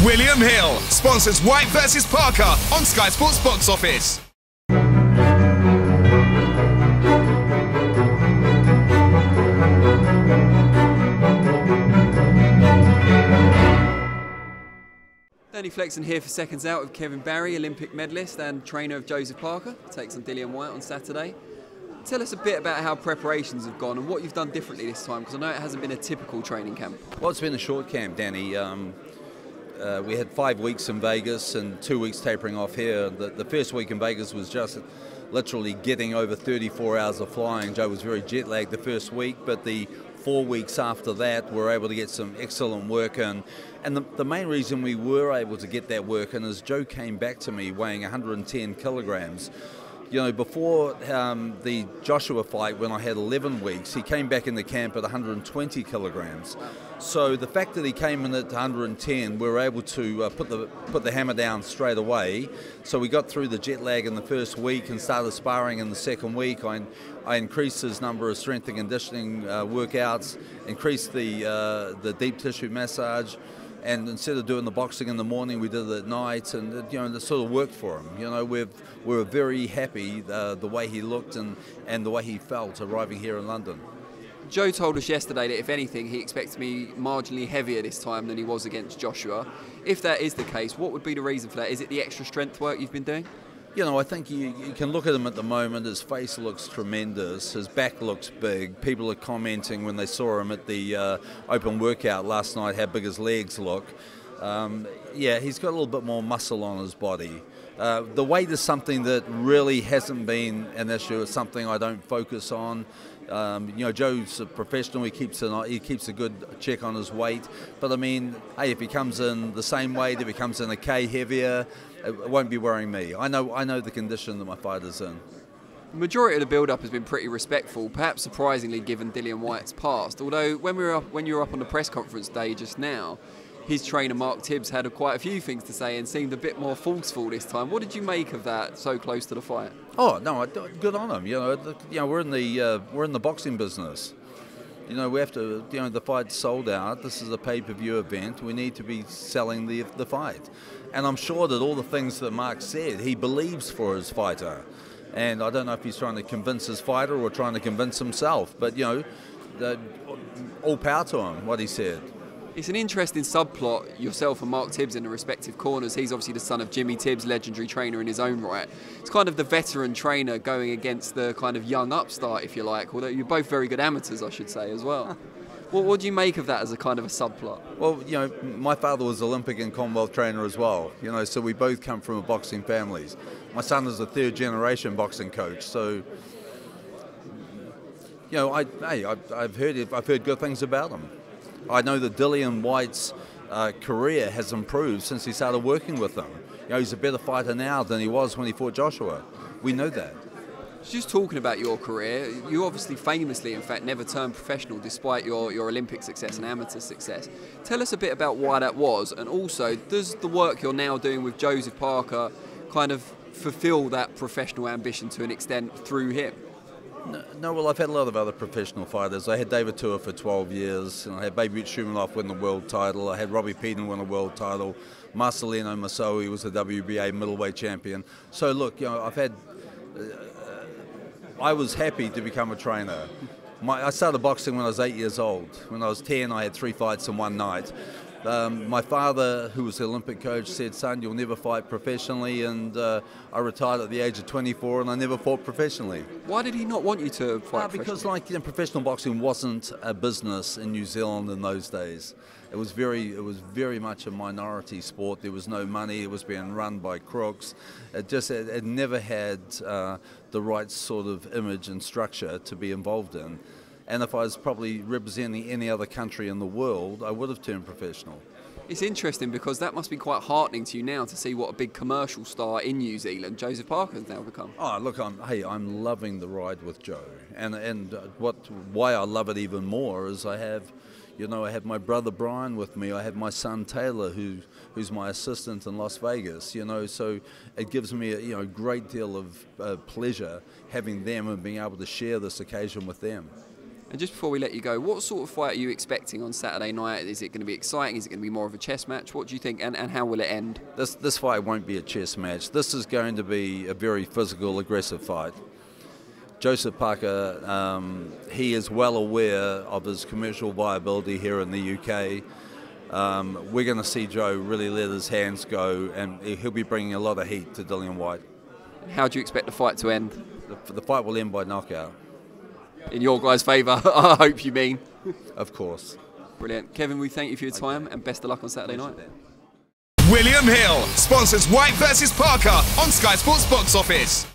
William Hill sponsors Whyte vs Parker on Sky Sports Box Office. Danny Flexen here for Seconds Out with Kevin Barry, Olympic medalist and trainer of Joseph Parker. Takes on Dillian Whyte on Saturday. Tell us a bit about how preparations have gone and what you've done differently this time, because I know it hasn't been a typical training camp. Well, it's been a short camp, Danny. We had 5 weeks in Vegas and 2 weeks tapering off here. The first week in Vegas was just literally getting over 34 hours of flying. Joe was very jet lagged the first week, but the 4 weeks after that we were able to get some excellent work in. And the main reason we were able to get that work in is Joe came back to me weighing 110 kilograms. You know, before the Joshua fight, when I had 11 weeks, he came back in the camp at 120 kilograms. So the fact that he came in at 110, we were able to put the hammer down straight away. So we got through the jet lag in the first week and started sparring in the second week. I increased his number of strength and conditioning workouts, increased the deep tissue massage. And instead of doing the boxing in the morning, we did it at night, and it sort of worked for him. You know, we were very happy the way he looked and the way he felt arriving here in London. Joe told us yesterday that if anything, he expects to be marginally heavier this time than he was against Joshua. If that is the case, what would be the reason for that? Is it the extra strength work you've been doing? You know, I think you can look at him at the moment. His face looks tremendous. His back looks big. People are commenting when they saw him at the open workout last night how big his legs look. Yeah, he's got a little bit more muscle on his body. The weight is something that really hasn't been an issue. It's something I don't focus on. Joe's a professional. He keeps a good check on his weight. But I mean, hey, if he comes in the same weight, if he comes in a K heavier, it won't be worrying me. I know the condition that my fighter's in. The majority of the build-up has been pretty respectful, perhaps surprisingly given Dillian Whyte's past. Although when you were up on the press conference day just now, his trainer Mark Tibbs had quite a few things to say and seemed a bit more forceful this time. What did you make of that so close to the fight? Oh no, good on him. We're in the boxing business. You know, we have to. The fight's sold out. This is a pay-per-view event. We need to be selling the fight. And I'm sure that all the things that Mark said, he believes for his fighter. And I don't know if he's trying to convince his fighter or trying to convince himself. But all power to him. What he said. It's an interesting subplot, yourself and Mark Tibbs in the respective corners. He's obviously the son of Jimmy Tibbs, legendary trainer in his own right. It's kind of the veteran trainer going against the kind of young upstart, if you like, although you're both very good amateurs, I should say, as well. What do you make of that as a kind of a subplot? Well, my father was Olympic and Commonwealth trainer as well, so we both come from boxing families. My son is a third-generation boxing coach, so, I've heard good things about him. I know that Dillian Whyte's career has improved since he started working with him. He's a better fighter now than he was when he fought Joshua. We know that. Just talking about your career, you obviously famously, in fact, never turned professional despite your Olympic success and amateur success. Tell us a bit about why that was, and also, does the work you're now doing with Joseph Parker kind of fulfill that professional ambition to an extent through him? No, well, I've had a lot of other professional fighters. I had David Tua for 12 years, and I had Baby Shumanov win the world title. I had Robbie Peden win a world title. Marcelino Masoe was the WBA middleweight champion. So look, I was happy to become a trainer. I started boxing when I was 8 years old. When I was 10, I had 3 fights in one night. My father, who was the Olympic coach, said, "Son, you'll never fight professionally," and I retired at the age of 24, and I never fought professionally. Why did he not want you to fight professionally? Because, professional boxing wasn't a business in New Zealand in those days. It was very much a minority sport. There was no money. It was being run by crooks. It never had the right sort of image and structure to be involved in. And if I was probably representing any other country in the world, I would have turned professional. It's interesting because that must be quite heartening to you now to see what a big commercial star in New Zealand Joseph Parker has now become. Oh, look, I'm loving the ride with Joe. And why I love it even more is I have my brother Brian with me. I have my son Taylor, who's my assistant in Las Vegas. So it gives me a great deal of pleasure having them and being able to share this occasion with them. And just before we let you go, what sort of fight are you expecting on Saturday night? Is it going to be exciting? Is it going to be more of a chess match? What do you think, and how will it end? This fight won't be a chess match. This is going to be a very physical, aggressive fight. Joseph Parker, he is well aware of his commercial viability here in the UK. We're going to see Joe really let his hands go, and he'll be bringing a lot of heat to Dillian Whyte. How do you expect the fight to end? The fight will end by knockout. In your guys' favour, I hope you mean. Of course. Brilliant. Kevin, we thank you for your time and best of luck on Saturday night. William Hill sponsors Whyte versus Parker on Sky Sports Box Office.